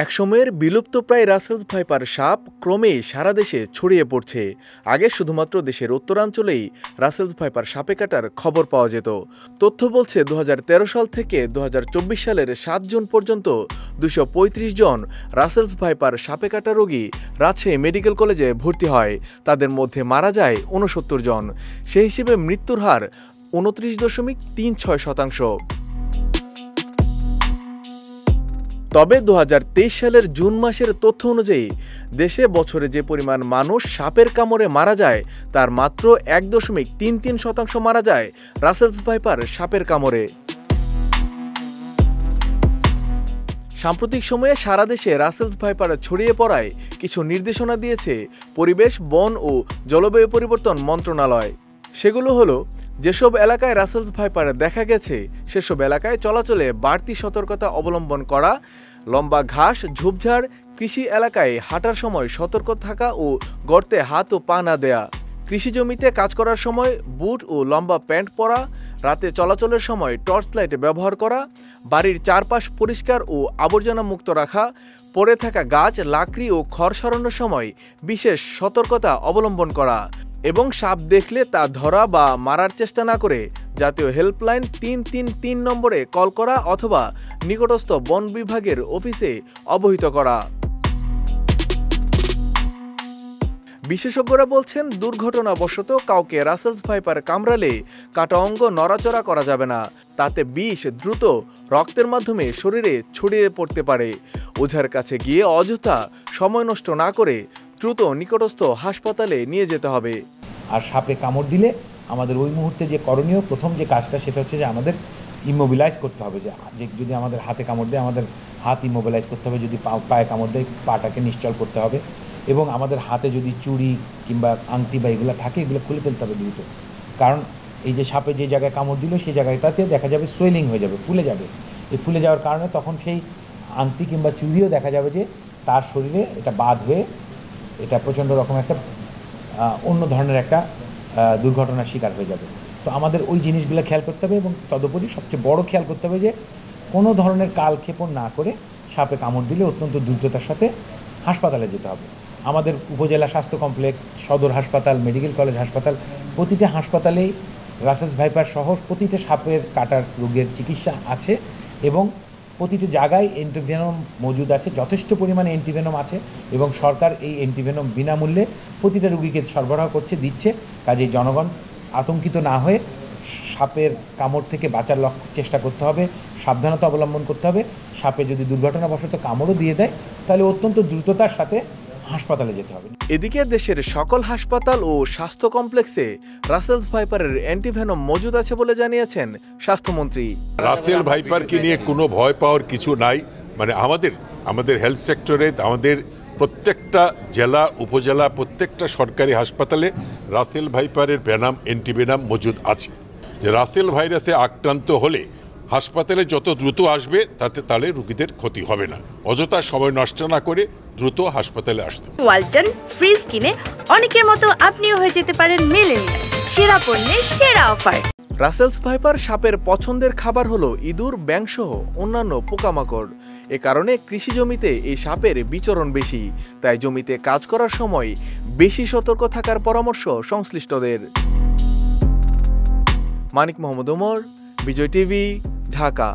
একসময়ের বিলুপ্তপ্রায় Russell's viper সাপ ক্রমেই সারা দেশে ছড়িয়ে পড়ছে। আগে শুধুমাত্র দেশের উত্তরাঞ্চলেই রাসেলস ভাইপার সাপে কাটার খবর পাওয়া যেত। তথ্য বলছে 2013 সাল থেকে 2024 সালের 7 জুন পর্যন্ত 235 জন রাসেলস ভাইপার সাপে কাটা রোগী রাজশাহী মেডিকেল কলেজে ভর্তি হয়। তাদের মধ্যে মারা যায় 69 জন। সেই হিসেবে মৃত্যুর হার 29.36%। তবে 2023 সালের জুন মাসের তথ্য অনুযায়ী দেশে বছরে যে পরিমাণ মানুষ সাপের কামড়ে মারা যায় তার মাত্র 1.33% মারা যায় রাসেলস ভাইপার সাপের কামড়ে। সাম্প্রতিক সময়ে সারা দেশে রাসেলস ভাইপার ছড়িয়ে পড়ায় কিছু নির্দেশনা দিয়েছে পরিবেশ, বন ও জলবায়ু পরিবর্তন মন্ত্রণালয়। সেগুলো হলো, যেসব এলাকায় রাসেলস ভাইপার দেখা গেছে সেসব এলাকায় চলাচলে বাড়তি সতর্কতা অবলম্বন করা, লম্বা ঘাস, ঝোপঝাড়, কৃষি এলাকায় হাঁটার সময় সতর্ক থাকা ও গর্তে হাত ও পা না দেয়া, কৃষি জমিতে কাজ করার সময় বুট ও লম্বা প্যান্ট পরা, রাতে চলাচলের সময় টর্চ লাইট ব্যবহার করা, বাড়ির চারপাশ পরিষ্কার ও আবর্জনা মুক্ত রাখা, পড়ে থাকা গাছ, লাকড়ি ও খড় সরানোর সময় বিশেষ সতর্কতা অবলম্বন করা এবং সাপ দেখলে তা ধরা বা মারার চেষ্টা না করে জাতীয় হেল্পলাইন 333 নম্বরে কল করা অথবা নিকটস্থ বন বিভাগের অফিসে অবহিত করা। বিশেষজ্ঞরা বলছেন, দুর্ঘটনাবশত কাউকে রাসেলস ভাইপার কামড়ালে কাটা অঙ্গ নড়াচড়া করা যাবে না। তাতে বিষ দ্রুত রক্তের মাধ্যমে শরীরে ছড়িয়ে পড়তে পারে। ওঝার কাছে গিয়ে অযথা সময় নষ্ট না করে দ্রুত নিকটস্থ হাসপাতালে নিয়ে যেতে হবে। আর সাপে কামড় দিলে আমাদের ওই মুহূর্তে যে করণীয় প্রথম যে কাজটা সেটা হচ্ছে যে আমাদের ইমোবিলাইজ করতে হবে। যে যদি আমাদের হাতে কামড় দেয় আমাদের হাত ইমোবিলাইজ করতে হবে, যদি পায়ে কামড় দেয় পাটাকে নিশ্চল করতে হবে এবং আমাদের হাতে যদি চুড়ি কিংবা আংটি বা এগুলো থাকে এগুলো খুলে ফেলতে হবে দ্রুত। কারণ এই যে সাপে যে জায়গায় কামড় দিল সেই জায়গাটাতে দেখা যাবে সোয়েলিং হয়ে যাবে, ফুলে যাবে। এই ফুলে যাওয়ার কারণে তখন সেই আংটি কিংবা চুড়িও দেখা যাবে যে তার শরীরে এটা বাদ হয়ে এটা প্রচণ্ড রকম একটা অন্য ধরনের একটা দুর্ঘটনার শিকার হয়ে যাবে। তো আমাদের ওই জিনিসগুলো খেয়াল করতে হবে এবং তদুপরি সবচেয়ে বড় খেয়াল করতে হবে যে কোনো ধরনের কালক্ষেপণ না করে সাপে কামড় দিলে অত্যন্ত দ্রুততার সাথে হাসপাতালে যেতে হবে। আমাদের উপজেলা স্বাস্থ্য কমপ্লেক্স, সদর হাসপাতাল, মেডিকেল কলেজ হাসপাতাল, প্রতিটা হাসপাতালেই রাসেলস ভাইপার সহ প্রতিটা সাপের কাটার রোগের চিকিৎসা আছে এবং প্রতিটি জায়গায় অ্যান্টিভেনম মজুদ আছে, যথেষ্ট পরিমাণে অ্যান্টিভেনম আছে এবং সরকার এই অ্যান্টিভেনম বিনামূল্যে প্রতিটা রোগীকে সরবরাহ দিচ্ছে। কাজেই জনগণ আতঙ্কিত না হয়ে সাপের কামড় থেকে বাঁচার চেষ্টা করতে হবে, সাবধানতা অবলম্বন করতে হবে। সাপে যদি দুর্ঘটনাবশত কামড়ও দিয়ে দেয় তাহলে অত্যন্ত দ্রুততার সাথে হাসপাতালে যেতে হবে। এদিকে দেশের সকল হাসপাতাল ও স্বাস্থ্য কমপ্লেক্সে রাসেলস ভাইপারের অ্যান্টিভেনম মজুদ আছে বলে জানিয়েছেন স্বাস্থ্যমন্ত্রী। রাসেল ভাইপারকে নিয়ে কোনো ভয় পাওয়ার কিছু নাই। মানে আমাদের হেলথ সেক্টরে আমাদের প্রত্যেকটা জেলা উপজেলা প্রত্যেকটা সরকারি হাসপাতালে রাসেল ভাইপারের অ্যান্টিভেনম মজুদ আছে। যে রাসেল ভাইরাসে আক্রান্ত হলে হাসপাতালে যত দ্রুত আসবে তাহলে রোগীদের ক্ষতি হবে না। অযথা সময় নষ্ট না করে দ্রুত হাসপাতালে আসতে। ওয়ালটন ফ্রিজ কিনে অনেকের মতো আপনিও হয়ে যেতে পারেন মিলেনিয়াল সেরা পণ্যের সেরা অফার। রাসেলস ভাইপার সাপের পছন্দের খাবার হলো ইঁদুর, ব্যাঙ সহ অন্যান্য পোকামাকড়। এ কারণে কৃষি জমিতে এই সাপের বিচরণ বেশি। তাই জমিতে কাজ করার সময় বেশি সতর্ক থাকার পরামর্শ সংশ্লিষ্টদের। মানিক মোহাম্মদ ওমর, বিজয় টিভি, ঢাকা।